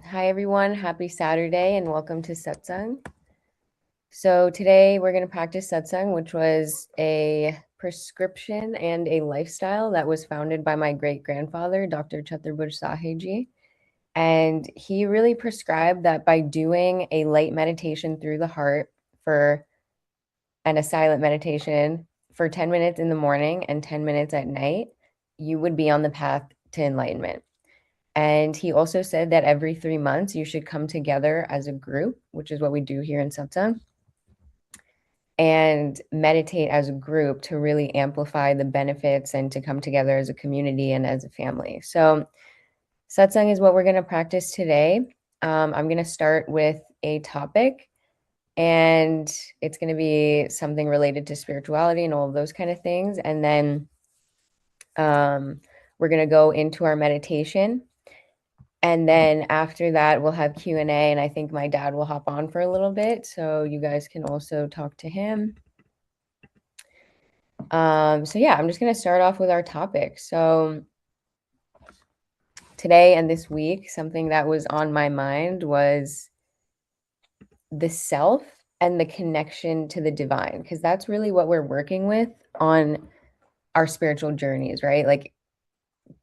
Hi, everyone. Happy Saturday and welcome to Satsang. So, today we're going to practice Satsang, which was a prescription and a lifestyle that was founded by my great grandfather, Dr. Chhatrapati Saheji. And he really prescribed that by doing a light meditation through the heart for and a silent meditation for 10 minutes in the morning and 10 minutes at night, you would be on the path to enlightenment. And he also said that every 3 months you should come together as a group, which is what we do here in Satsang, and meditate as a group to really amplify the benefits and to come together as a community and as a family. So, Satsang is what we're going to practice today. I'm going to start with a topic, and it's going to be something related to spirituality and all of those kind of things. And then we're going to go into our meditation. And then after that, we'll have Q&A, and I think my dad will hop on for a little bit, so you guys can also talk to him. So yeah, I'm just going to start off with our topic. So today and this week, something that was on my mind was the self and the connection to the divine, because that's really what we're working with on our spiritual journeys, right? Like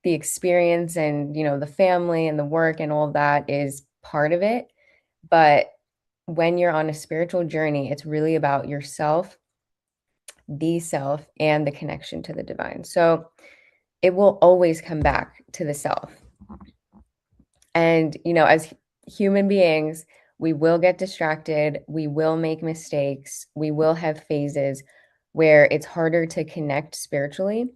the experience and, the family and the work and all of that is part of it. But when you're on a spiritual journey, it's really about yourself, the self, and the connection to the divine. So it will always come back to the self. And, as human beings, we will get distracted, we will make mistakes, we will have phases where it's harder to connect spiritually.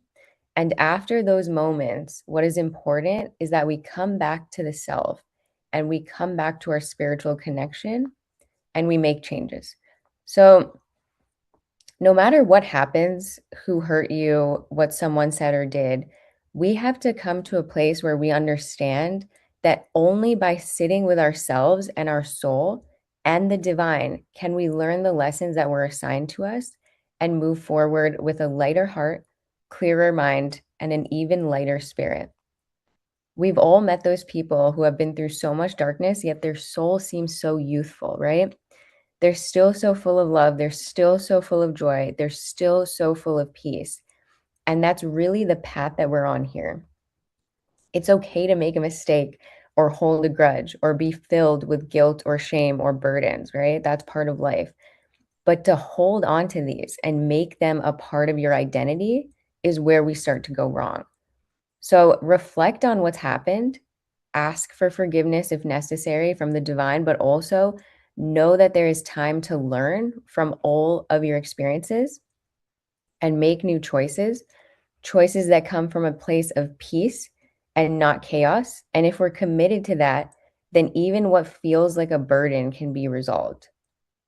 And after those moments, what is important is that we come back to the self and we come back to our spiritual connection and we make changes. So, no matter what happens, who hurt you, what someone said or did, we have to come to a place where we understand that only by sitting with ourselves and our soul and the divine can we learn the lessons that were assigned to us and move forward with a lighter heart, clearer mind, and an even lighter spirit. We've all met those people who have been through so much darkness, yet their soul seems so youthful, right? They're still so full of love. They're still so full of joy. They're still so full of peace. And that's really the path that we're on here. It's okay to make a mistake or hold a grudge or be filled with guilt or shame or burdens, right? That's part of life. But to hold on to these and make them a part of your identity is where we start to go wrong. So reflect on what's happened, ask for forgiveness if necessary from the divine, but also know that there is time to learn from all of your experiences and make new choices, choices that come from a place of peace and not chaos. And if we're committed to that, then even what feels like a burden can be resolved.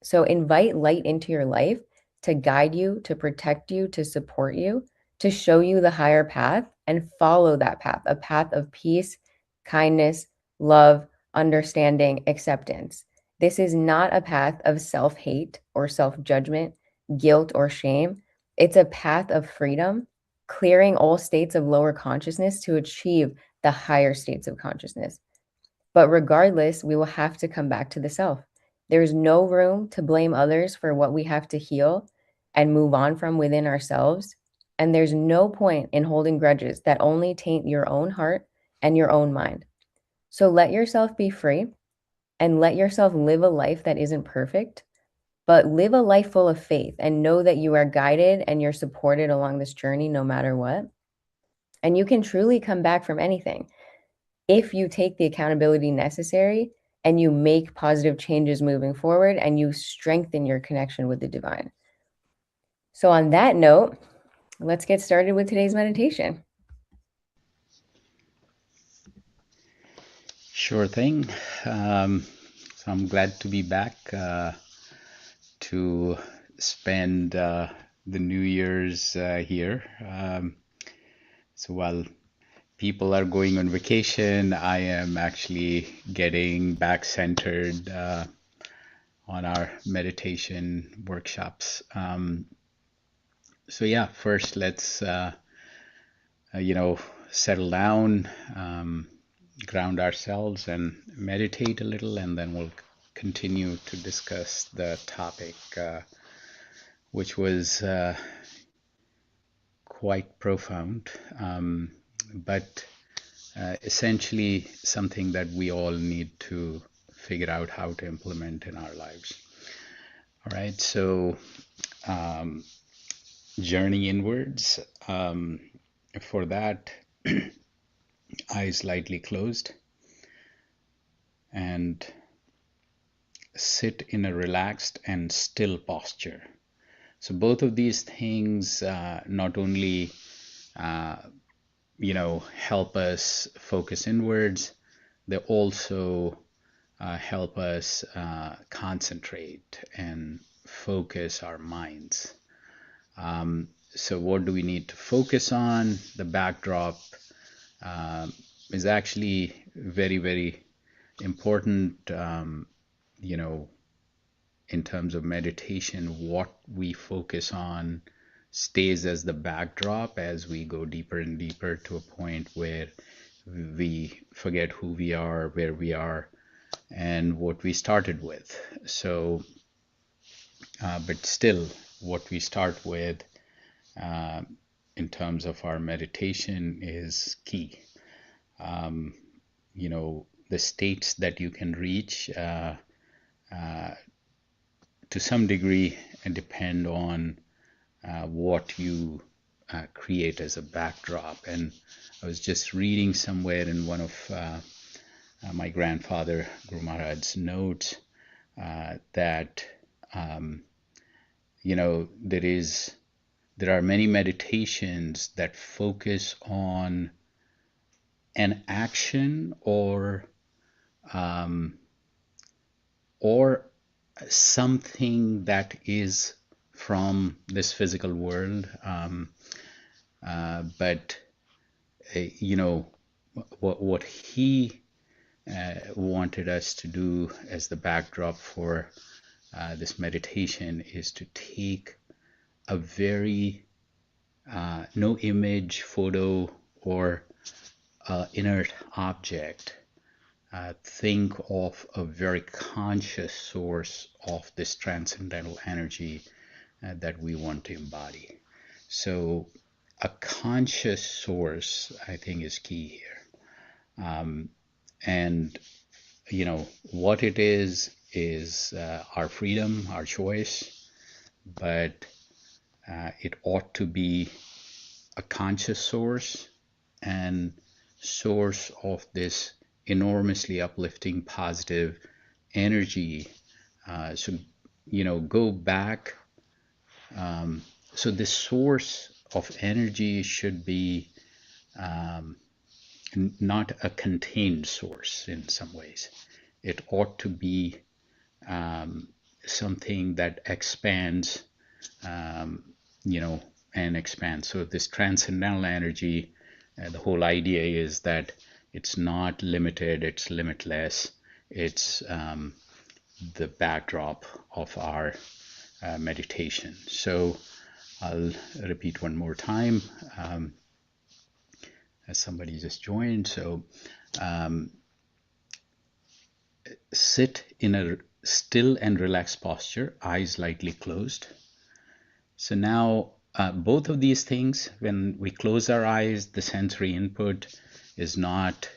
So invite light into your life to guide you, to protect you, to support you, to show you the higher path and follow that path, a path of peace, kindness, love, understanding, acceptance. This is not a path of self hate or self judgment, guilt or shame. It's a path of freedom, clearing all states of lower consciousness to achieve the higher states of consciousness. But regardless, we will have to come back to the self. There's no room to blame others for what we have to heal and move on from within ourselves. And there's no point in holding grudges that only taint your own heart and your own mind. So let yourself be free and let yourself live a life that isn't perfect, but live a life full of faith and know that you are guided and you're supported along this journey no matter what. And you can truly come back from anything if you take the accountability necessary and you make positive changes moving forward and you strengthen your connection with the divine. So, on that note, let's get started with today's meditation. Sure thing. So I'm glad to be back to spend the New Year's here. So while people are going on vacation, I am actually getting back centered on our meditation workshops. So yeah, first let's, settle down. ground ourselves and meditate a little, and then we'll continue to discuss the topic, which was quite profound, but essentially something that we all need to figure out how to implement in our lives. All right, so journey inwards. For that, eyes lightly closed and sit in a relaxed and still posture. So both of these things not only help us focus inwards, they also help us concentrate and focus our minds. So what do we need to focus on? The backdrop is actually very, very important, in terms of meditation. What we focus on stays as the backdrop as we go deeper and deeper to a point where we forget who we are, where we are, and what we started with. So, but still, what we start with in terms of our meditation is key. The states that you can reach to some degree depend on what you create as a backdrop. And I was just reading somewhere in one of my grandfather Guru Maharaj's notes that there are many meditations that focus on an action or something that is from this physical world, but what he wanted us to do as the backdrop for this meditation is to take a very no image, photo, or inert object. Think of a very conscious source of this transcendental energy that we want to embody. So a conscious source, I think, is key here. And what it is our freedom, our choice, but it ought to be a conscious source and source of this enormously uplifting positive energy. So go back. So this source of energy should be not a contained source in some ways. It ought to be something that expands, and expands. So this transcendental energy, the whole idea is that it's not limited, it's limitless. It's the backdrop of our meditation. So I'll repeat one more time as somebody just joined. So sit in a still and relaxed posture, eyes lightly closed. So now both of these things, when we close our eyes, the sensory input is not,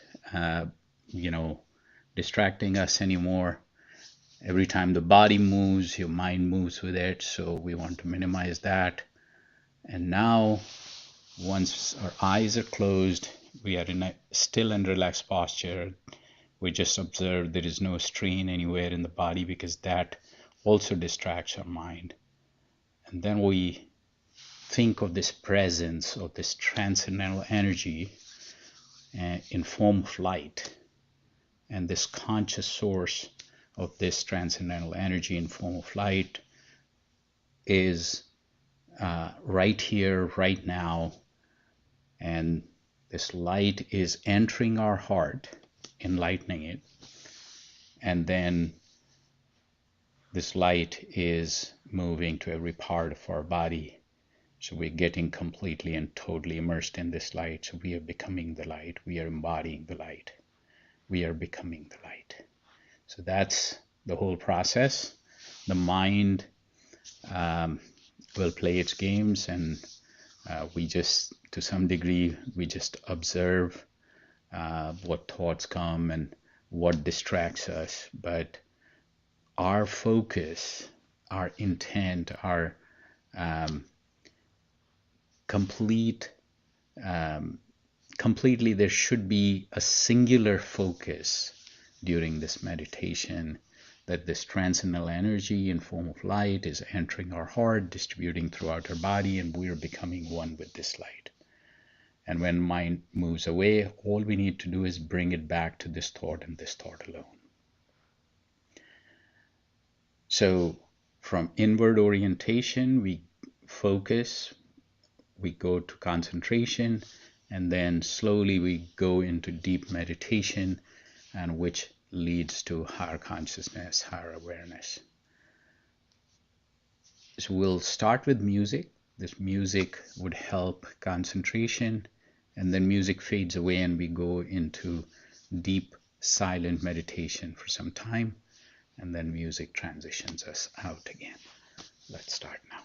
distracting us anymore. Every time the body moves, your mind moves with it. So we want to minimize that. And now, once our eyes are closed, we are in a still and relaxed posture. We just observe there is no strain anywhere in the body because that also distracts our mind. And then we think of this presence of this transcendental energy in form of light, and this conscious source of this transcendental energy in form of light is right here, right now, and this light is entering our heart, enlightening it, and then this light is moving to every part of our body. So we're getting completely and totally immersed in this light. So we are becoming the light. We are embodying the light. we are becoming the light. So that's the whole process. The mind will play its games, and we just, to some degree, we just observe what thoughts come and what distracts us. But our focus, our intent, our um, complete completely, there should be a singular focus during this meditation, that this transcendental energy in form of light is entering our heart, distributing throughout our body, and we are becoming one with this light. And when mind moves away, all we need to do is bring it back to this thought and this thought alone. So from inward orientation, we focus, we go to concentration, and then slowly we go into deep meditation, and which leads to higher consciousness, higher awareness. So we'll start with music. This music would help concentration, and then music fades away and we go into deep silent meditation for some time, and then music transitions us out again. Let's start now.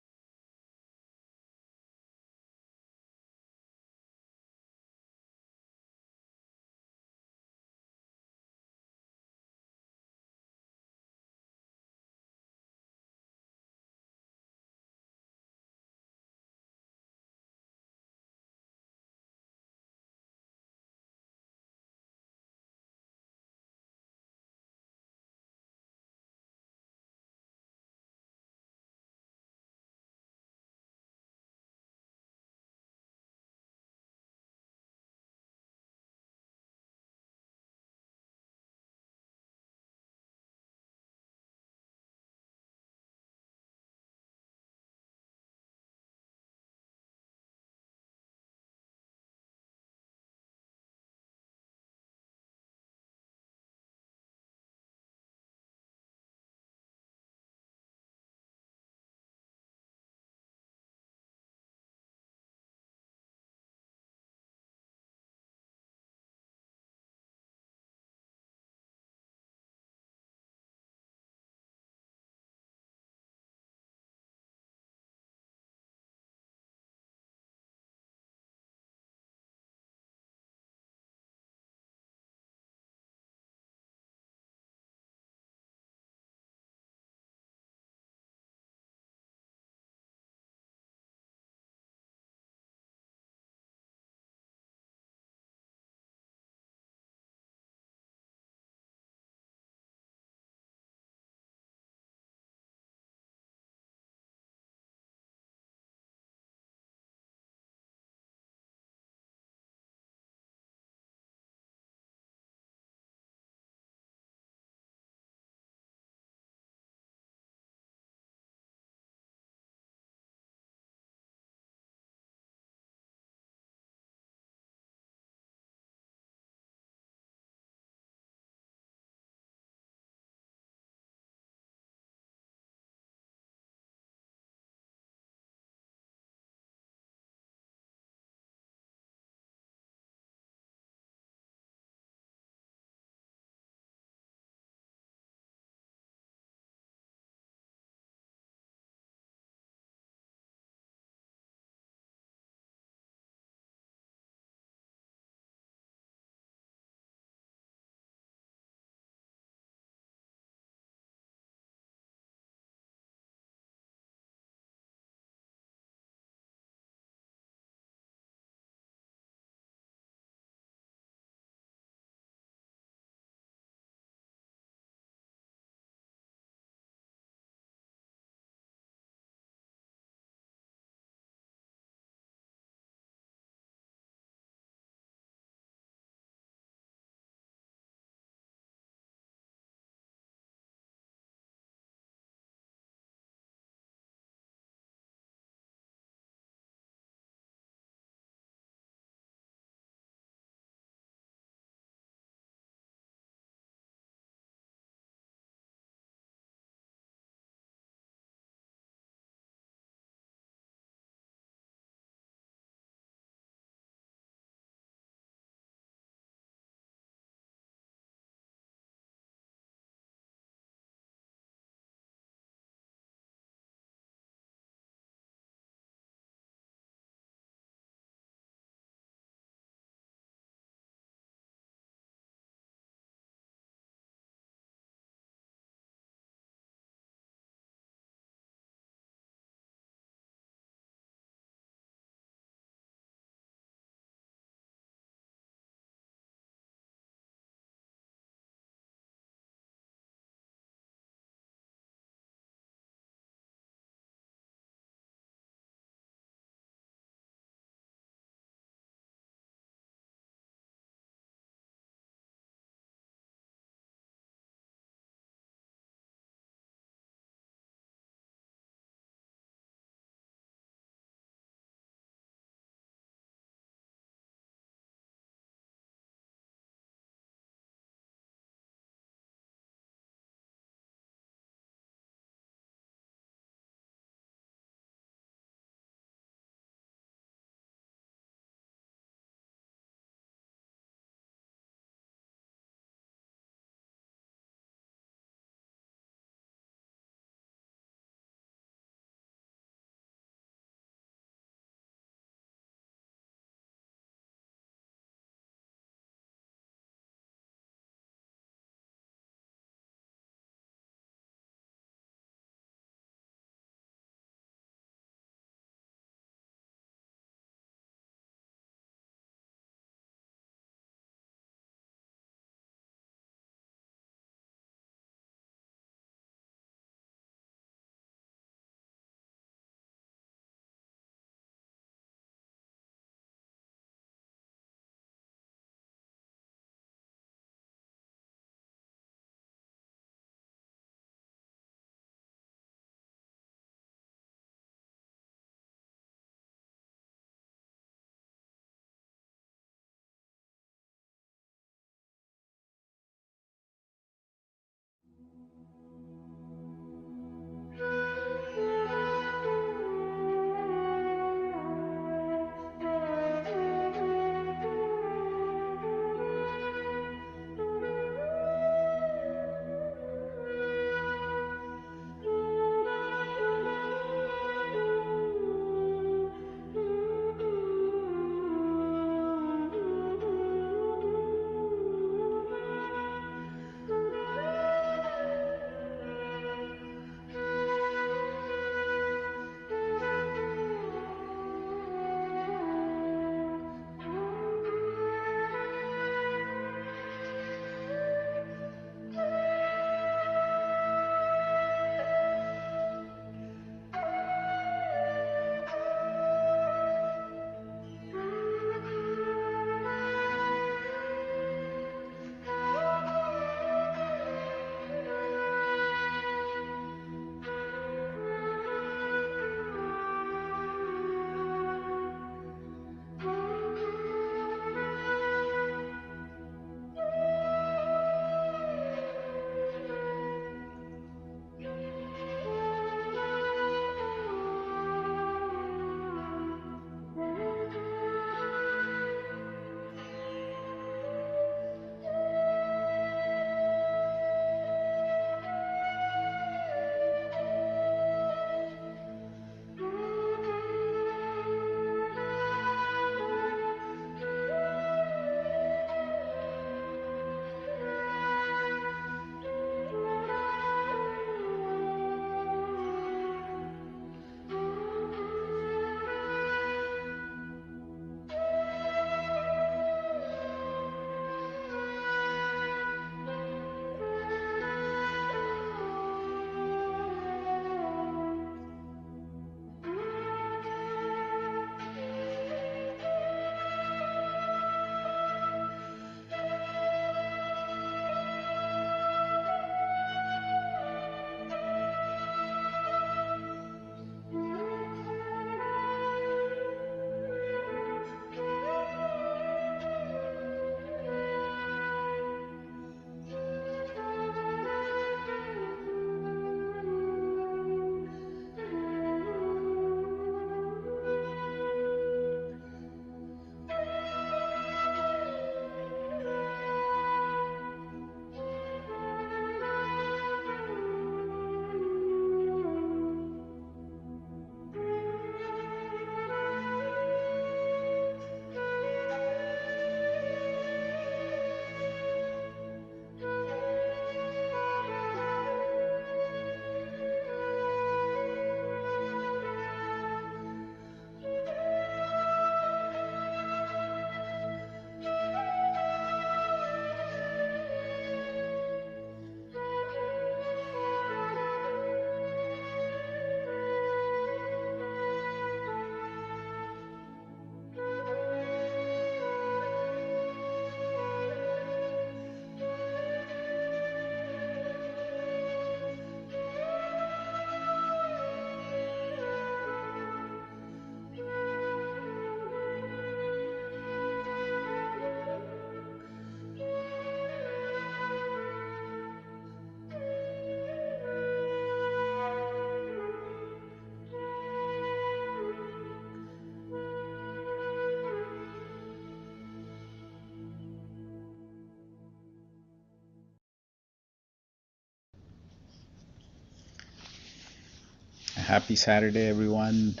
Happy Saturday, everyone.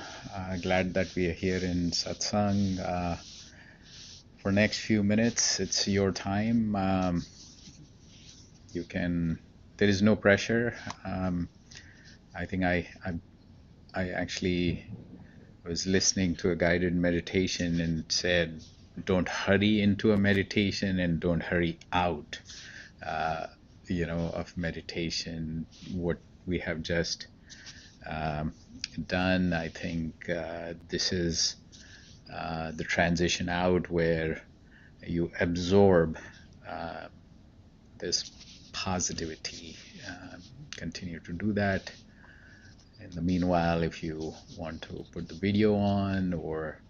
Glad that we are here in Satsang. For next few minutes, it's your time. You can. There is no pressure. Um, I think I actually was listening to a guided meditation and said, "Don't hurry into a meditation and don't hurry out." Uh, of meditation. What we have just um, done. I think this is the transition out where you absorb uh, this positivity. Continue to do that. In the meanwhile, if you want to put the video on or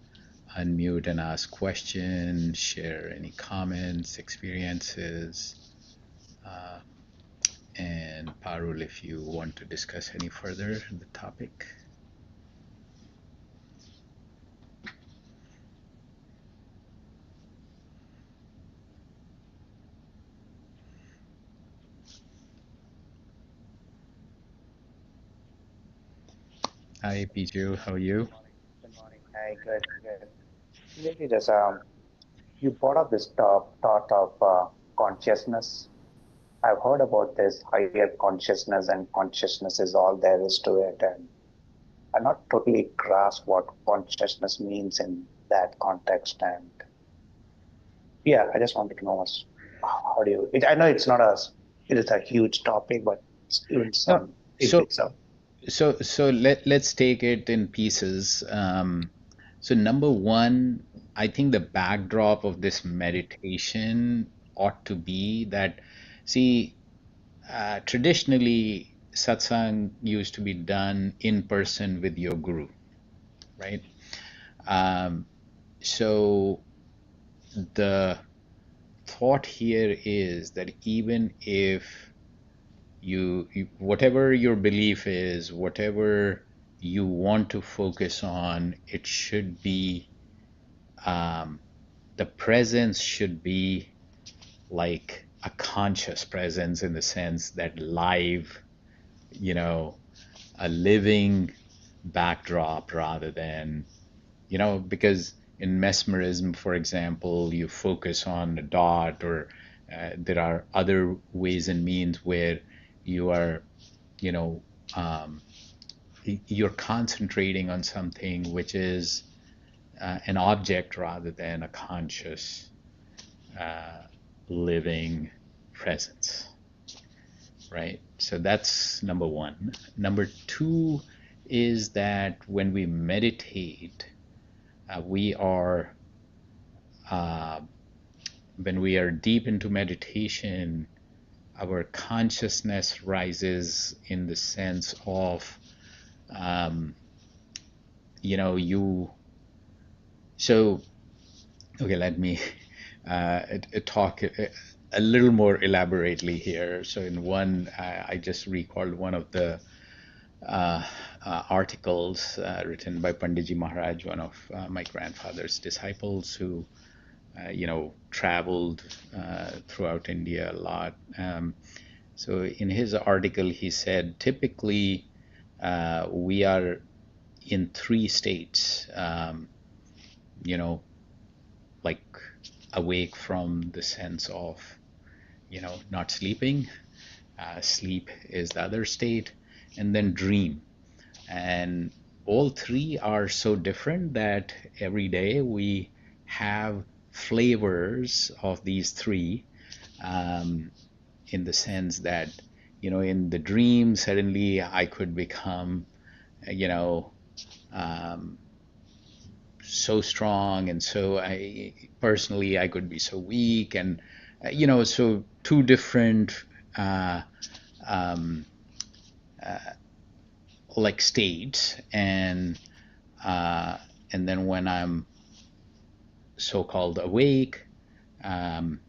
unmute and ask questions, share any comments, experiences, uh, and Parul, if you want to discuss any further the topic. Hi, Piju, how are you? Good morning. Hi, good, good. Maybe there's you brought up this thought of consciousness. I've heard about this higher consciousness, and consciousness is all there is to it, and I not totally grasp what consciousness means in that context. And yeah, I just wanted to know how do you? I know it's not it is a huge topic, but even No, some in so itself. let's take it in pieces. So number one, I think the backdrop of this meditation ought to be that, see, traditionally satsang used to be done in person with your guru, right? Um, so the thought here is that even if whatever your belief is, whatever you want to focus on, it should be um, the presence should be like a conscious presence in the sense that live, you know, a living backdrop rather than, because in mesmerism, for example, you focus on a dot, or there are other ways and means where you are, you know, um, you're concentrating on something which is an object rather than a conscious uh, living presence, right? So that's number one. Number two is that when we meditate, we are uh, when we are deep into meditation, our consciousness rises in the sense of um, you so okay, let me talk a little more elaborately here. So in one, I just recalled one of the uh, articles written by Panditji Maharaj, one of my grandfather's disciples, who traveled throughout India a lot. So in his article, he said typically we are in three states. You know, like awake from the sense of not sleeping. Sleep is the other state, and then dream. And all three are so different that every day we have flavors of these three, um, in the sense that, in the dream, suddenly I could become, you know, um, so strong, and so I personally I could be so weak, and so two different uh, um, like states, uh, and then when I'm so-called awake, um,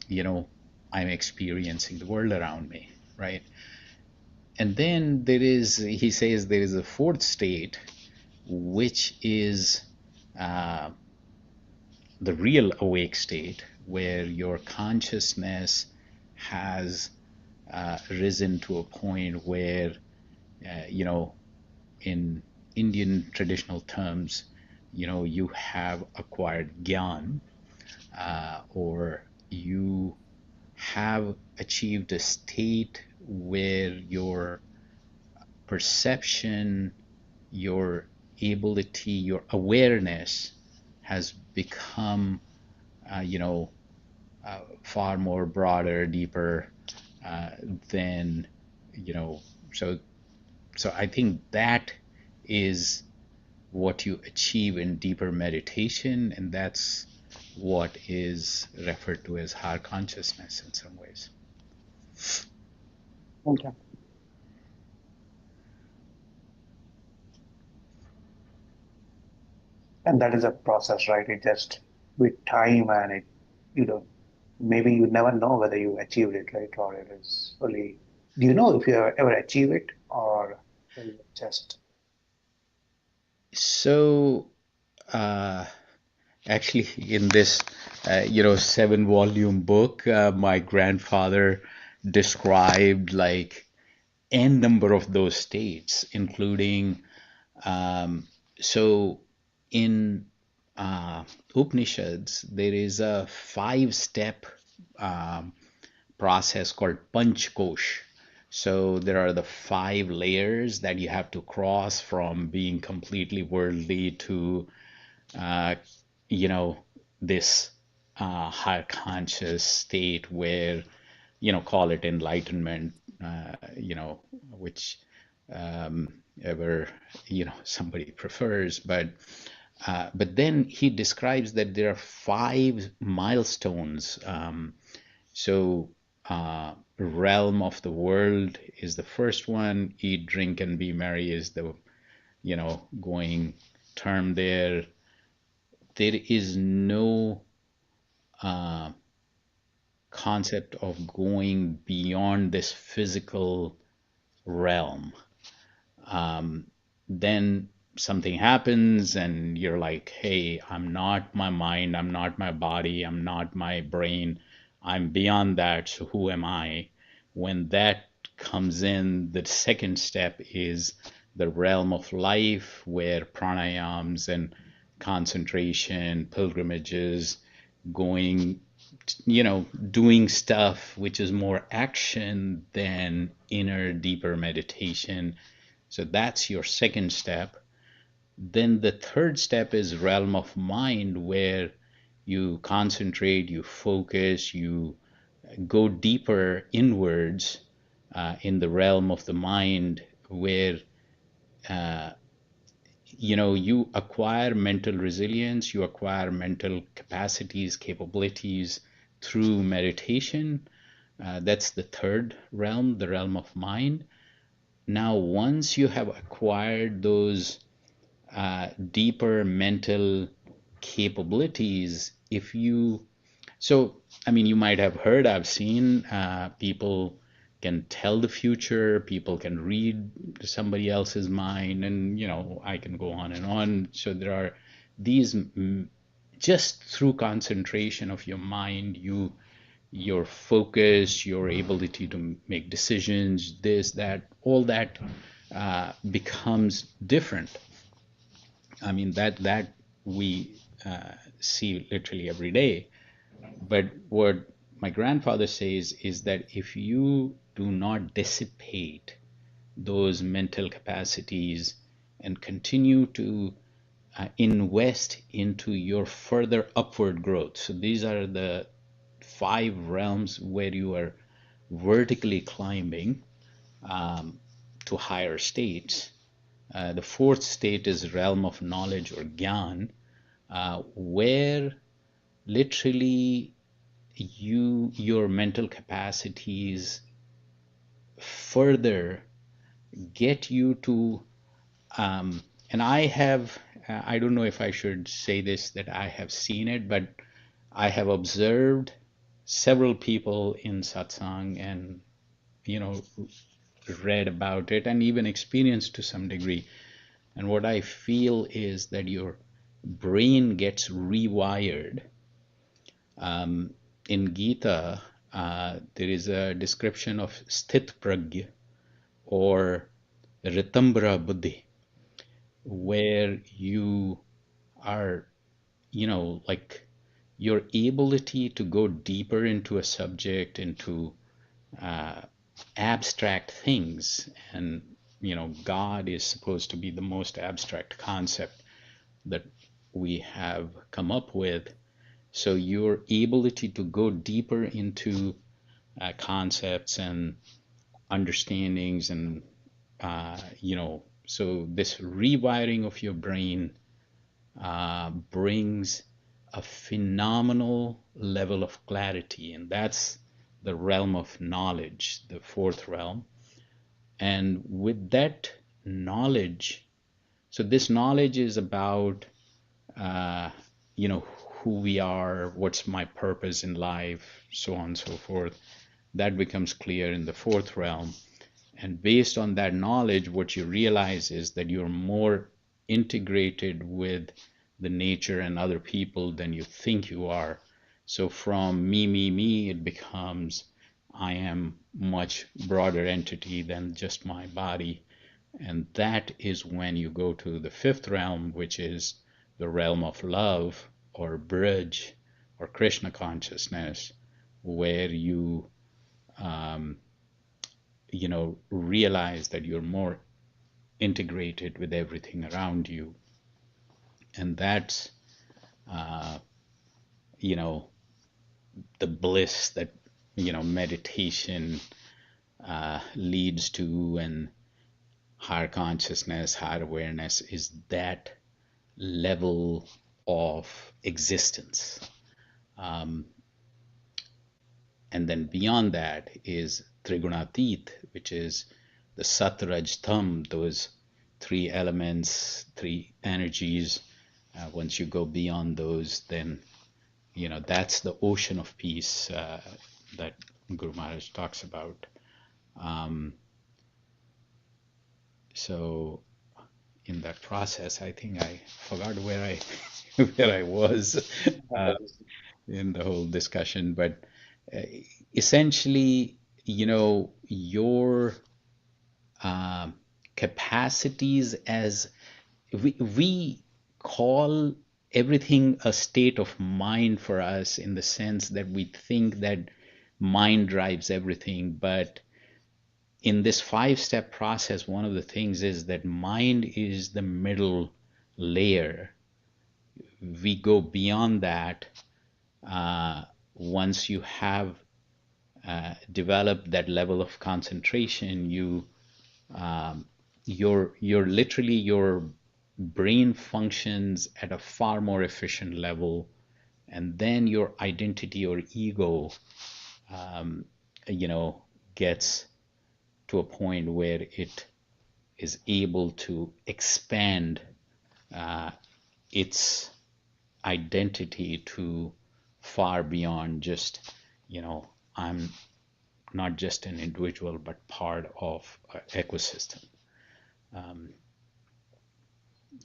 you know, I'm experiencing the world around me, right? And then he says there is a fourth state, which is uh, the real awake state, where your consciousness has risen to a point where, you know, in Indian traditional terms, you have acquired gyan, or you have achieved a state where your perception, your ability, your awareness has become, far more broader, deeper uh, than, you know, so so I think that is what you achieve in deeper meditation, and that's what is referred to as higher consciousness in some ways. Okay. And that is a process, right? It just with time and you know, maybe you never know whether you achieved it, right? Or it is only, do you know if you ever achieve it or is it just, So, uh, actually, in this, 7-volume book, my grandfather described like n number of those states, including so in Upanishads, there is a 5-step um, process called Panchkosh. So there are the 5 layers that you have to cross from being completely worldly to, uh, you know, this higher conscious state where, call it enlightenment, which ever, somebody prefers. But then he describes that there are 5 milestones. So, realm of the world is the first one. Eat, drink, and be merry is the, going term there. There is no concept of going beyond this physical realm. Then something happens and you're like, hey, I'm not my mind, I'm not my body, I'm not my brain, I'm beyond that, so who am I? When that comes in, the second step is the realm of life, where pranayams and concentration, pilgrimages, going, doing stuff which is more action than inner, deeper meditation. So that's your second step. Then the third step is realm of mind, where you concentrate, you focus, you go deeper inwards in the realm of the mind, where you acquire mental resilience, you acquire mental capacities, capabilities through meditation. That's the third realm, the realm of mind. Now, once you have acquired those deeper mental capabilities, if you so I mean, you might have heard, I've seen people can tell the future, people can read somebody else's mind, and I can go on and on. So there are these, just through concentration of your mind, your focus, your ability to make decisions, this, that, all that becomes different. I mean, that we see literally every day. But what my grandfather says is that if you do not dissipate those mental capacities and continue to invest into your further upward growth, so these are the 5 realms where you are vertically climbing to higher states. The fourth state is realm of knowledge or gyan, where literally your mental capacities further get you to, and I don't know if I should say this, that I have seen it, but I have observed several people in satsang, and read about it and even experienced to some degree. And what I feel is that your brain gets rewired. In Gita, there is a description of sthit pragya or ritambra buddhi. where you are, like your ability to go deeper into a subject, into uh, abstract things. And, God is supposed to be the most abstract concept that we have come up with. So your ability to go deeper into concepts and understandings and, so this rewiring of your brain brings a phenomenal level of clarity, and that's the realm of knowledge, the fourth realm. And with that knowledge, so this knowledge is about, uh, who we are, what's my purpose in life, so on and so forth. That becomes clear in the fourth realm. And based on that knowledge, what you realize is that you're more integrated with the nature and other people than you think you are. So from me, it becomes I am much broader entity than just my body. And that is when you go to the fifth realm, which is the realm of love or bridge or Krishna consciousness, where you um, realize that you're more integrated with everything around you. And that's, uh, you know, the bliss that, meditation leads to, and higher consciousness, higher awareness is that level of existence. Um, and then beyond that is Trigunatit, which is the Satraj Tham, those three elements, three energies. Once you go beyond those, then that's the ocean of peace that Guru Maharaj talks about. Um, so in that process, I think I forgot where I where I was uh, in the whole discussion, but uh, essentially, your um, capacities as we call everything a state of mind for us, in the sense that we think that mind drives everything. But in this 5-step process, one of the things is that mind is the middle layer. We go beyond that. Once you have developed that level of concentration, you're literally, your brain functions at a far more efficient level, and then your identity or ego um, gets to a point where it is able to expand its identity to far beyond just, I'm not just an individual but part of an ecosystem. um,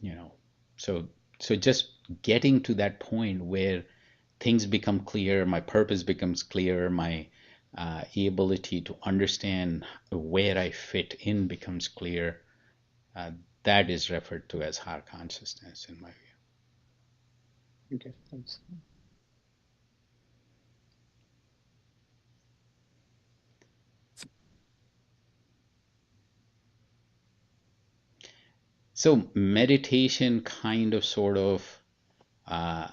you know so just getting to that point where things become clear, my purpose becomes clear, my ability to understand where I fit in becomes clear. uh, that is referred to as higher consciousness, in my view. Okay, thanks. So meditation kind of sort of uh,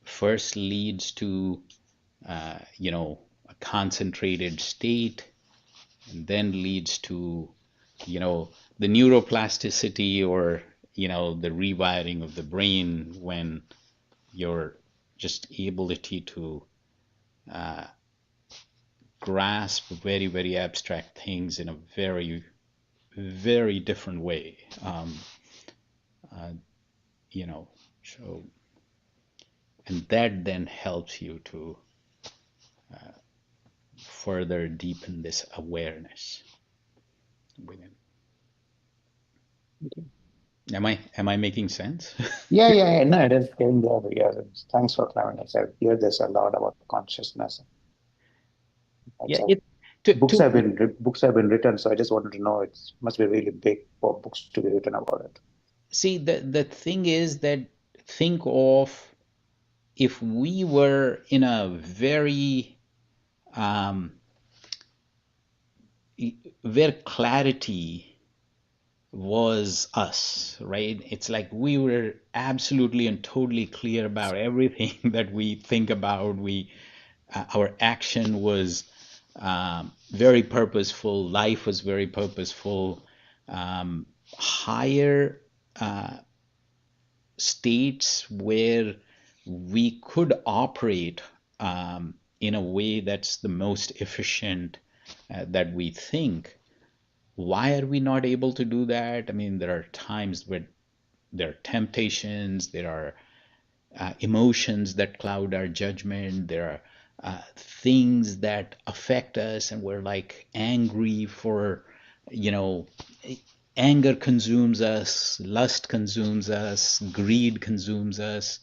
first leads to a concentrated state, and then leads to the neuroplasticity, or the rewiring of the brain, when your just ability to grasp very, very abstract things in a very, very different way. Uh, you know so and that then helps you to further deepen this awareness within. Okay. Am I making sense? Yeah. No, it is getting there. Yeah, thanks for clarifying. I hear this a lot about consciousness. Yeah, That's a, it books have been written, so I just wanted to know it must be really big for books to be written about it. See, the thing is that think of if we were in a very where clarity was us, right? It's like we were absolutely and totally clear about everything that we think about. Our action was very purposeful. Life was very purposeful. Higher states where we could operate in a way that's the most efficient that we think. Why are we not able to do that? I mean, there are times where there are temptations, there are emotions that cloud our judgment, there are things that affect us, and we're like angry for, you know, anger consumes us, lust consumes us, greed consumes us.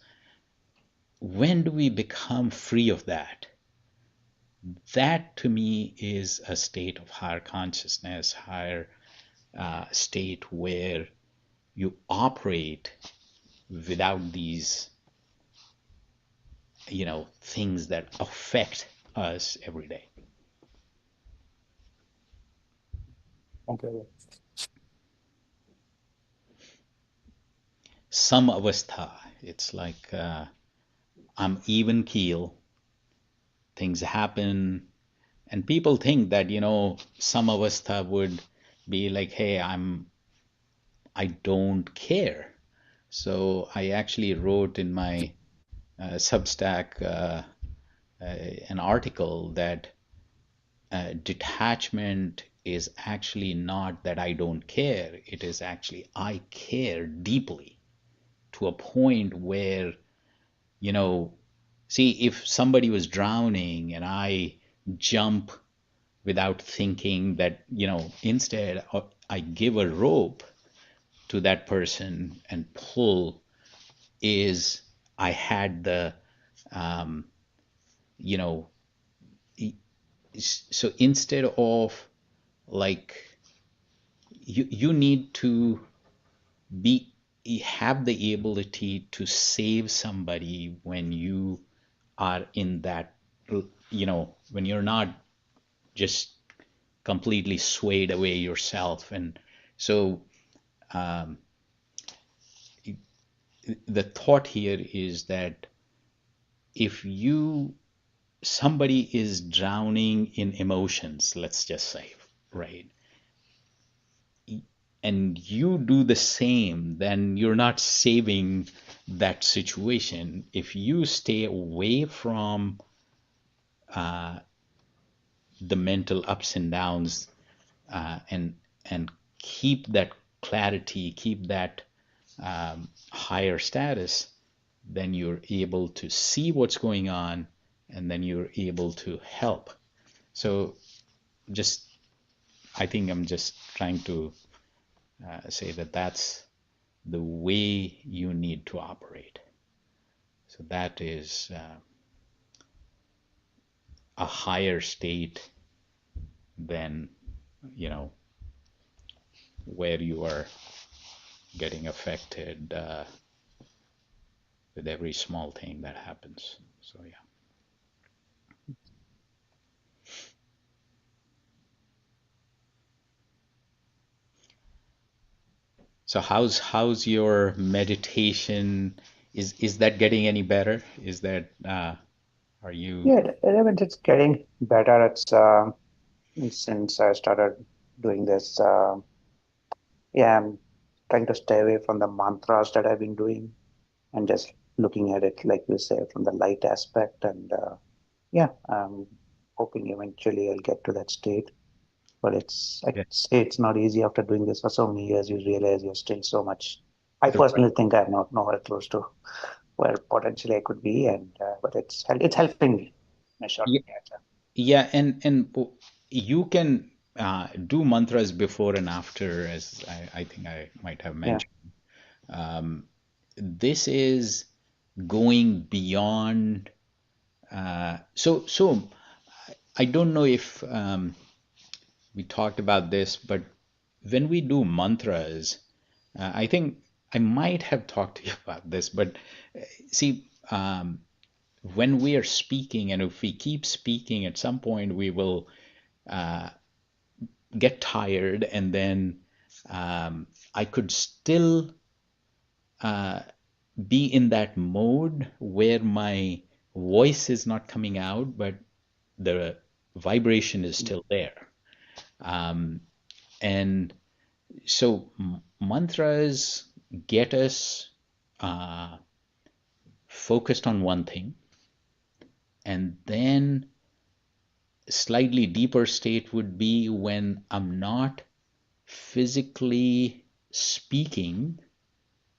When do we become free of that? That to me is a state of higher consciousness, higher state where you operate without these, things that affect us every day. Okay. Samavastha, it's like I'm even keel, things happen, and people think that, samavastha would be like, hey, I don't care. So I actually wrote in my Substack an article that detachment is actually not that I don't care. It is actually I care deeply to a point where, see, if somebody was drowning and I jump without thinking that, instead I give a rope to that person and pull, is I had the, you know, so instead of like, you need to be have the ability to save somebody when you are in that, when you're not just completely swayed away yourself. And so the thought here is that if somebody is drowning in emotions, let's just say, right, and you do the same, then you're not saving that situation. If you stay away from the mental ups and downs, and keep that clarity, keep that higher status, then you're able to see what's going on, and then you're able to help. So just, I think I'm just trying to say that that's the way you need to operate. So that is a higher state than, where you are getting affected with every small thing that happens. So yeah. So how's your meditation? Is that getting any better? Is that are you? Yeah, I mean, it's getting better. It's since I started doing this. Yeah, I'm trying to stay away from the mantras that I've been doing and just looking at it, like you say, from the light aspect. And yeah, I'm hoping eventually I'll get to that state. But I Yeah. say it's not easy after doing this for so many years. You realize you're still so much. I personally think I'm not nowhere close to where potentially I could be, and but it's helping me in a short Yeah, period. yeah, and you can do mantras before and after, as I think I might have Yeah, mentioned. This is going beyond. So I don't know if we talked about this, but when we do mantras, I think I might have talked to you about this, but see, when we are speaking, and if we keep speaking, at some point we will get tired, and then I could still be in that mode where my voice is not coming out, but the vibration is still there. And so mantras get us focused on one thing, and then a slightly deeper state would be when I'm not physically speaking,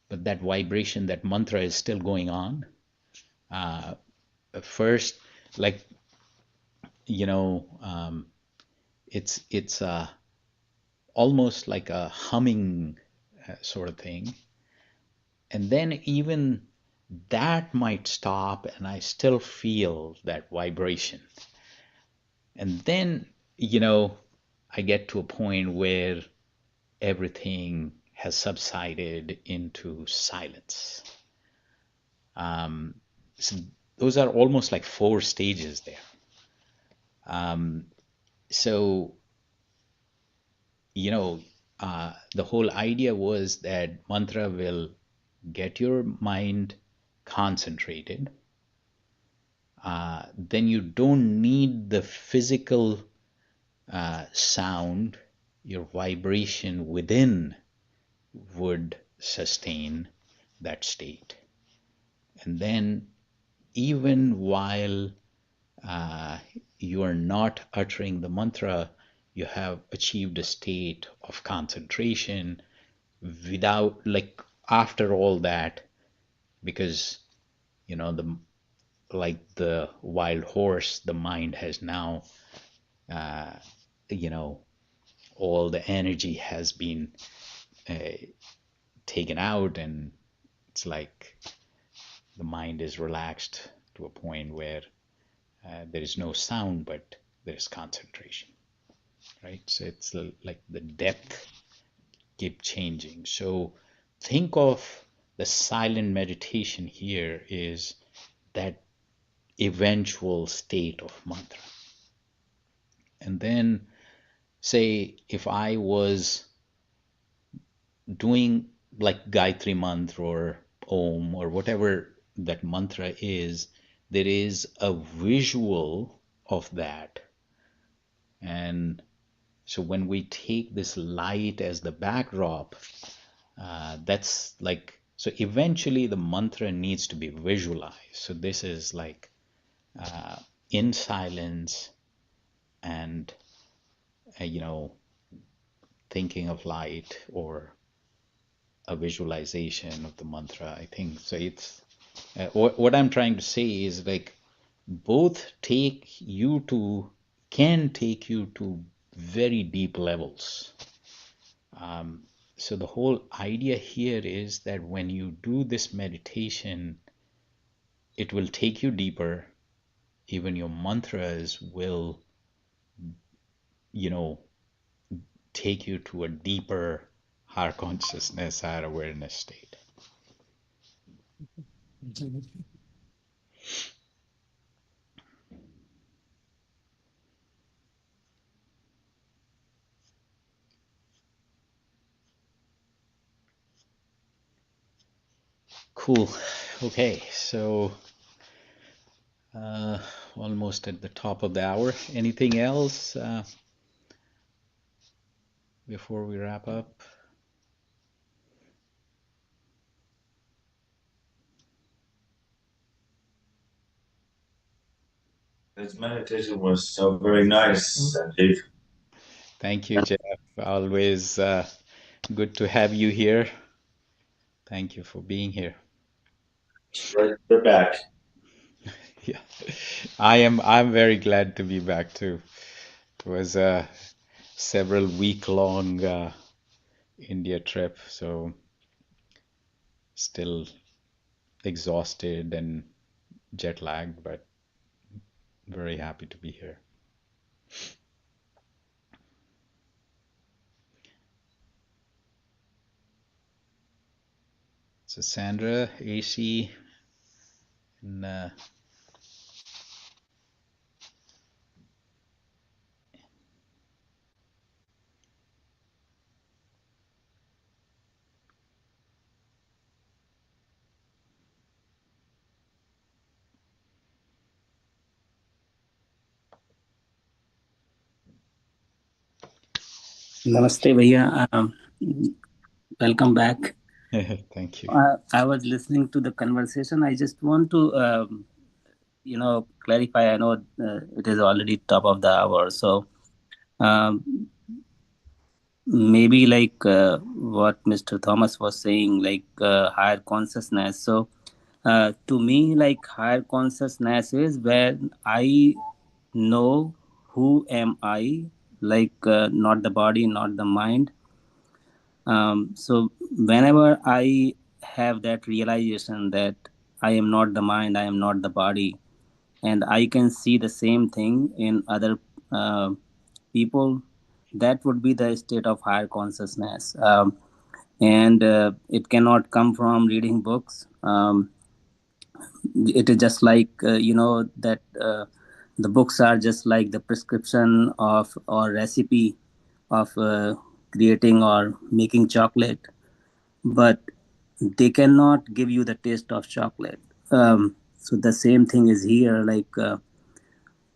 but that vibration, that mantra is still going on. First, like, you know, it's almost like a humming sort of thing, and then even that might stop, and I still feel that vibration. And then, I get to a point where everything has subsided into silence. So those are almost like four stages there. So, the whole idea was that mantra will get your mind concentrated. Then you don't need the physical sound, your vibration within would sustain that state. And then, even while you are not uttering the mantra, you have achieved a state of concentration without, like, after all that, because, the like the wild horse, the mind has now, you know, all the energy has been taken out, and it's like the mind is relaxed to a point where there is no sound, but there is concentration, right? So it's like the depth keep changing. So think of the silent meditation here is that eventual state of mantra. And then, say, if I was doing like Gayatri mantra or Om or whatever that mantra is, there is a visual of that. And so when we take this light as the backdrop, that's like, so eventually the mantra needs to be visualized. So this is like in silence and, thinking of light or a visualization of the mantra, I think. So it's what I'm trying to say is like both can take you to very deep levels. So the whole idea here is that when you do this meditation, it will take you deeper. Even your mantras will, you know, take you to a deeper higher consciousness, higher awareness state. Cool. Okay, so almost at the top of the hour. Anything else before we wrap up? This meditation was so very nice, Sanjeev. Thank you, Jeff. Always good to have you here. Thank you for being here. Right, we're back. Yeah, I'm very glad to be back too. It was a several week long India trip, so still exhausted and jet lagged, but very happy to be here. So Sandra, AC, and Namaste, Bhaiya. Welcome back. thank you. I was listening to the conversation. I just want to, clarify. I know it is already top of the hour, so um, maybe like what Mr. Thomas was saying, like higher consciousness. So to me, like higher consciousness is when I know who am I, like not the body, not the mind. So whenever I have that realization that I am not the mind, I am not the body, and I can see the same thing in other uh, people, that would be the state of higher consciousness. And it cannot come from reading books. It is just like that the books are just like the prescription of or recipe of creating or making chocolate, but they cannot give you the taste of chocolate. So the same thing is here. Like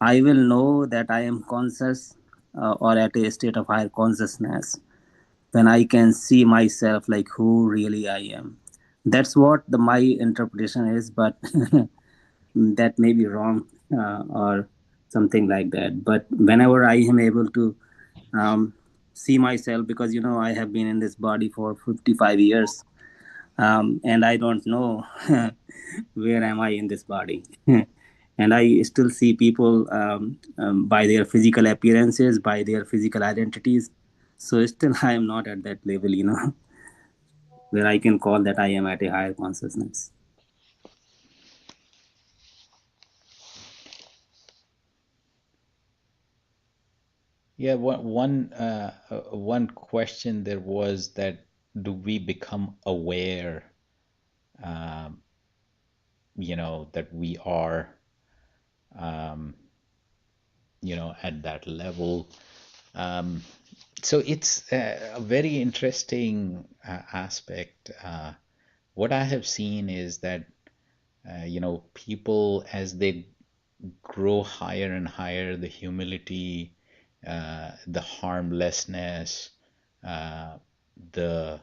I will know that I am conscious or at a state of higher consciousness when I can see myself like who really I am. That's what the my interpretation is, but that may be wrong or something like that. But whenever I am able to um, see myself, because I have been in this body for 55 years, and I don't know where am I in this body. And I still see people by their physical appearances, by their physical identities. So still, I am not at that level, where I can call that I am at a higher consciousness. Yeah, one question there was that do we become aware, um, that we are, um, at that level. So it's a very interesting aspect. What I have seen is that, people as they grow higher and higher, the humility, the harmlessness, uh, the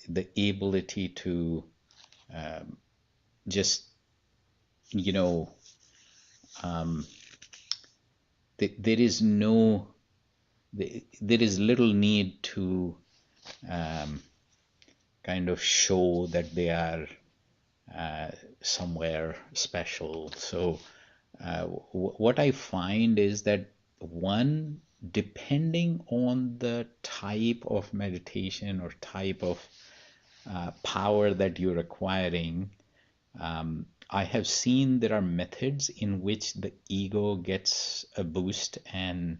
the ability to just, you know, um, there is no, there is little need to um, kind of show that they are somewhere special. So, what I find is that one, depending on the type of meditation or type of power that you're acquiring, I have seen there are methods in which the ego gets a boost, um,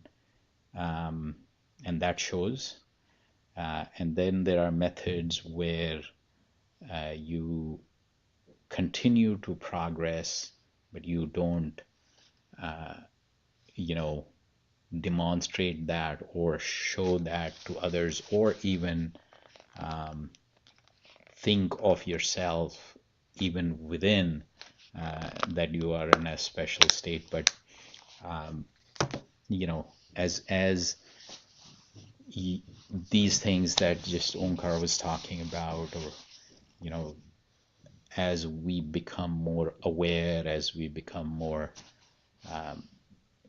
and that shows. And then there are methods where you continue to progress, but you don't, you know, demonstrate that or show that to others, or even think of yourself even within that you are in a special state. But as these things that just Omkar was talking about, or you know, as we become more aware, as we become more,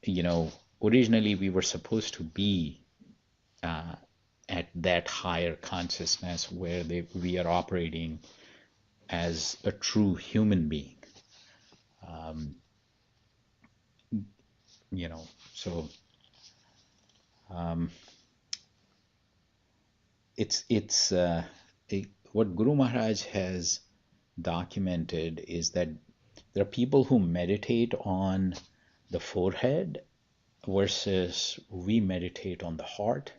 you know, originally we were supposed to be at that higher consciousness where we are operating as a true human being, so it's what Guru Maharaj has documented is that there are people who meditate on the forehead versus we meditate on the heart.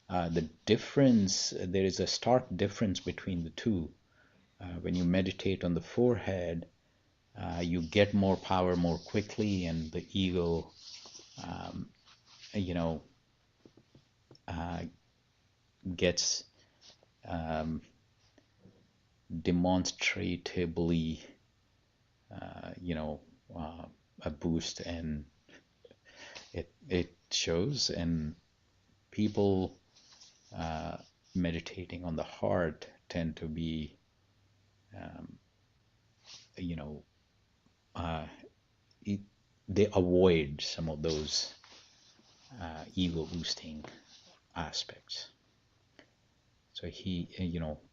The difference, there is a stark difference between the two. when you meditate on the forehead, you get more power more quickly, and the ego, um, you know, uh, gets um, demonstrably, you know, a boost, and it shows. And people meditating on the heart tend to be, um, you know, uh, it, they avoid some of those ego boosting aspects. So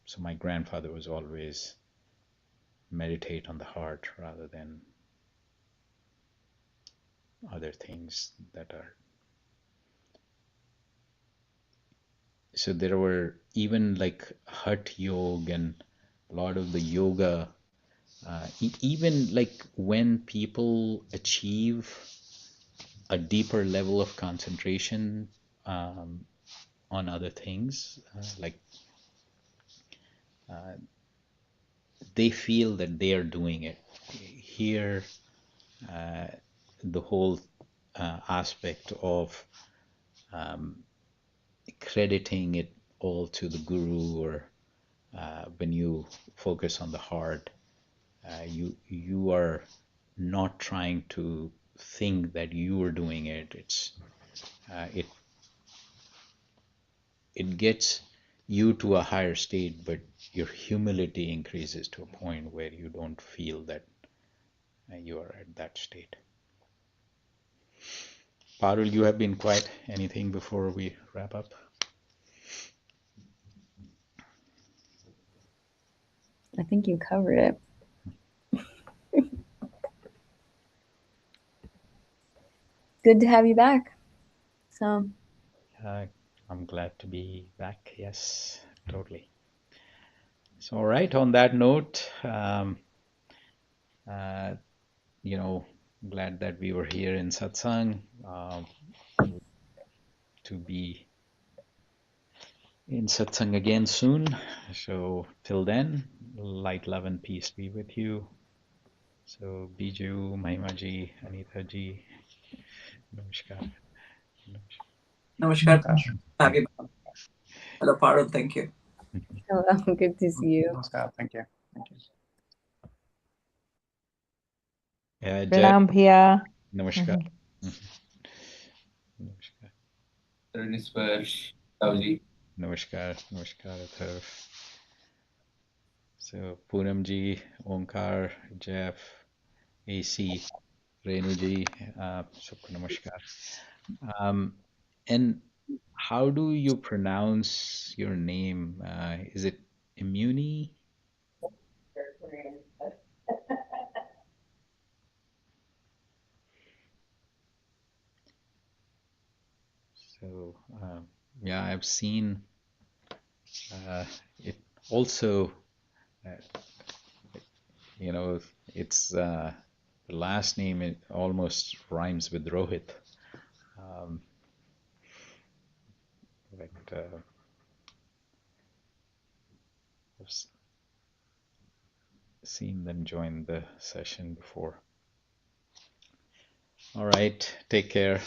so my grandfather was always meditate on the heart rather than other things that are. So there were even like Hatha Yoga and a lot of the yoga, even like when people achieve a deeper level of concentration um, on other things, they feel that they are doing it. Here, uh, the whole aspect of crediting it all to the guru, or when you focus on the heart, you are not trying to think that you are doing it. It it gets you to a higher state, but your humility increases to a point where you don't feel that you are at that state. Parul, you have been quiet. Anything before we wrap up? I think you covered it. Good to have you back. So I'm glad to be back. Yes, totally. So, all right, on that note, uh, glad that we were here in Satsang, to be in Satsang again soon. So, till then, light, love, and peace be with you. So, Biju, Mahima ji, Anita ji, Namaskar. Namaskar. Thank Happy. Hello, Parul. Thank you. hello, good to see you. Namaskar. Thank you. Thank you. Jai, Pranam Bhaiya. Namaskar. Namaskar. Namaskar. Namaskar, Atharv. So, Poonam ji, Omkar, Jeff, AC, Renu ji, Subko Namaskar. And how do you pronounce your name? Is it Immuni? So, yeah, I've seen it also, uh, it's the last name, it almost rhymes with Rohit. Um, but I've seen them join the session before. All right, take care.